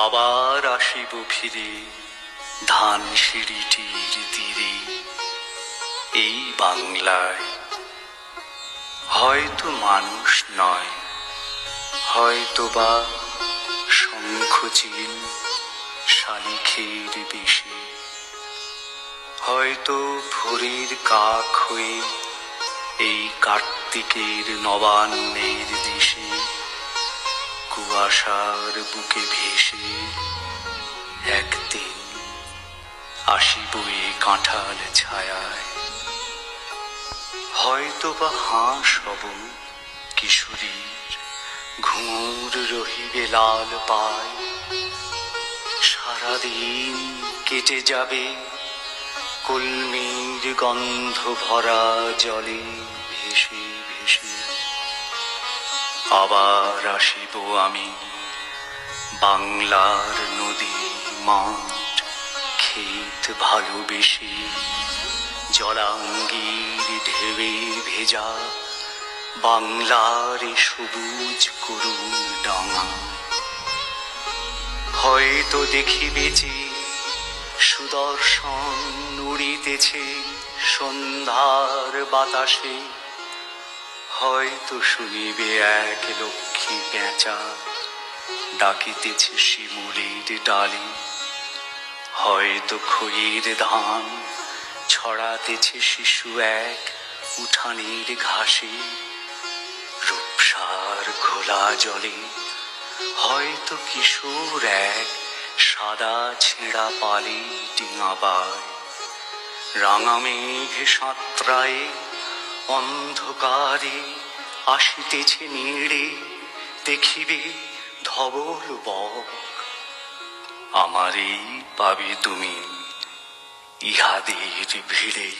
আবার আসিব ফিরে ধান সিঁড়িটির তীরে এই বাংলায়। হয়তো মানুষ নয়, হয়তো বা শঙ্খচিল শালিখের বেশে, হয়তো ভোরের কাক হয়ে এই কার্তিকের নবান্নের দেশে কুয়াশার বুকে ভেসে একদিন আসিব এ কাঁঠাল ছায়ায়। হয়তো বা হাঁস হব কিশোরীর ঘুঙুর রহিবে লাল পায়, সারাদিন কেটে যাবে কলমির গন্ধ ভরা জলে ভেসে ভেসে। আবার আসিব আমি বাংলার নদী মাঠ ক্ষেত ভালোবেসে, জলাঙ্গির ঢেউয়ে ভেজা বাংলার সবুজ করুণ ডাঙা। হয়তো দেখিবে যে সুদর্শন উড়িতেছে সন্ধ্যার বাতাসে, হয়তো শুনিবে এক লক্ষ্মী পেঁচা ডাকিতেছে শিমুলের ডালে, হয়তো খইয়ের ধান ছড়াতেছে শিশু এক উঠানের ঘাসে রূপসার ঘোলা জলে, হয়তো কিশোর এক সাদা ছেঁড়া পালে ডিঙাবায়। রাঙা মেঘ সাঁতরায়ে অন্ধকারে আসিতেছে নেড়ে, দেখিবে ধবল বক। আমারই পাবে তুমি ইহাদের ভিড়ে।